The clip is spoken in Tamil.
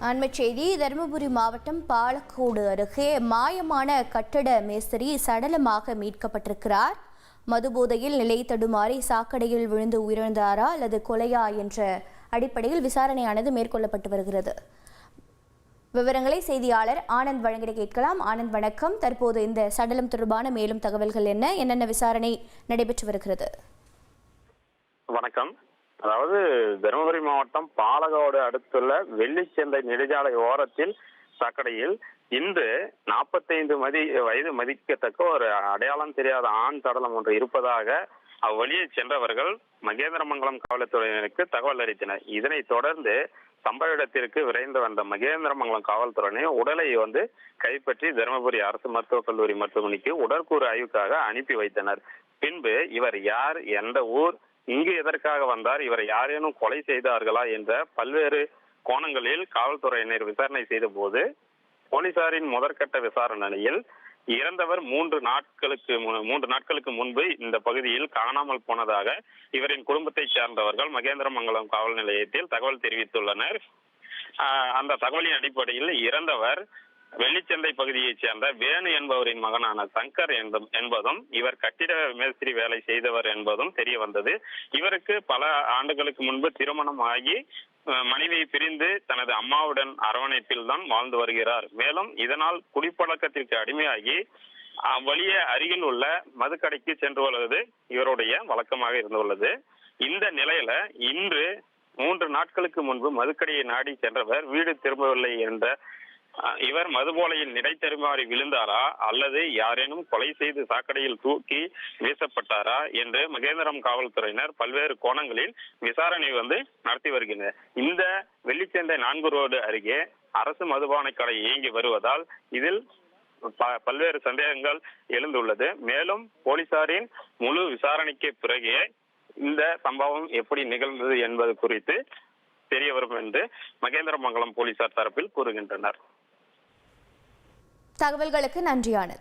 அண்மைச் செய்தி தருமபுரி மாவட்டம் பாலக்கோடு அருகே மாயமான கட்டட மேஸ்திரி சடலமாக மீட்கப்பட்டிருக்கிறார். மதுபோதையில் நிலை தடுமாறி சாக்கடையில் விழுந்து உயிரிழந்தாரா அல்லது கொலையா என்ற அடிப்படையில் விசாரணையானது மேற்கொள்ளப்பட்டு வருகிறது. விவரங்களை செய்தியாளர் ஆனந்த் வழங்கிட கேட்கலாம். ஆனந்த் வணக்கம். தற்போது இந்த சடலம் தொடர்பான மேலும் தகவல்கள் என்னென்ன விசாரணை நடைபெற்று வருகிறது? வணக்கம். அதாவது தருமபுரி மாவட்டம் பாலக்கோடு அடுத்துள்ள வெள்ளிச்சந்தை நெடுஞ்சாலை ஓரத்தில் சாக்கடையில் இன்று 45 வயது மதிக்கத்தக்க ஒரு அடையாளம் தெரியாத ஆண் சடலம் ஒன்று இருப்பதாக அவ்வழியே சென்றவர்கள் மகேந்திரமங்கலம் காவல்துறையினருக்கு தகவல் அளித்தனர். இதனைத் தொடர்ந்து சம்பவ இடத்திற்கு விரைந்து வந்த மகேந்திரமங்கலம் காவல்துறையினர் உடலை கைப்பற்றி தருமபுரி அரசு மருத்துவக் கல்லூரி மருத்துவமனைக்கு உடற்கூறு ஆய்வுக்காக அனுப்பி வைத்தனர். பின்பு இவர் யார், எந்த ஊர், இங்கு எதற்காக வந்தார், இவரை யாரேனும் கொலை செய்தார்களா என்ற பல்வேறு கோணங்களில் காவல்துறையினர் விசாரணை செய்த போது போலீசாரின் முதற்கட்ட விசாரணையில் இறந்தவர் 3 நாட்களுக்கு முன்பு இந்த பகுதியில் காணாமல் போனதாக இவரின் குடும்பத்தை சேர்ந்தவர்கள் மகேந்திரமங்கலம் காவல் நிலையத்தில் தகவல் தெரிவித்துள்ளனர். அந்த தகவலின் அடிப்படையில் இறந்தவர் வெள்ளிச்சந்தை பகுதியைச் சேர்ந்த வேணு என்பவரின் மகனான சங்கர் என்பதும் இவர் கட்டிட மேஸ்திரி வேலை செய்தவர் என்பதும் தெரிய வந்தது. இவருக்கு பல ஆண்டுகளுக்கு முன்பு திருமணம் ஆகி மனைவியை பிரிந்து தனது அம்மாவுடன் அரவணைப்பில் தான் வாழ்ந்து வருகிறார். மேலும் இதனால் குடிப்பழக்கத்திற்கு அடிமையாகி வழியே அருகில் உள்ள மதுக்கடைக்கு சென்று வருவது இவருடைய வழக்கமாக இருந்துள்ளது. இந்த நிலையில இன்று 3 நாட்களுக்கு முன்பு மதுக்கடையை நாடி சென்றவர் வீடு திரும்பவில்லை என்ற இவர் மதுபோலையில் நடை தடுமாறி விழுந்தாரா அல்லது யாரேனும் கொலை செய்து சாக்கடையில் தூக்கி வீசப்பட்டாரா என்று மகேந்திரம் காவல்துறையினர் பல்வேறு கோணங்களில் விசாரணை நடத்தி வருகின்றனர். இந்த வெள்ளிச்சந்தை 4 ரோடு அருகே அரசு மதுபான கடை இயங்கி வருவதால் இதில் பல்வேறு சந்தேகங்கள் எழுந்துள்ளது. மேலும் போலீசாரின் முழு விசாரணைக்கு பிறகே இந்த சம்பவம் எப்படி நிகழ்ந்தது என்பது குறித்து தெரிய வரும் என்று மகேந்திரமங்கலம் போலீசார் தரப்பில் கூறுகின்றனர். தகவல்களுக்கு நன்றி ஆனந்த்.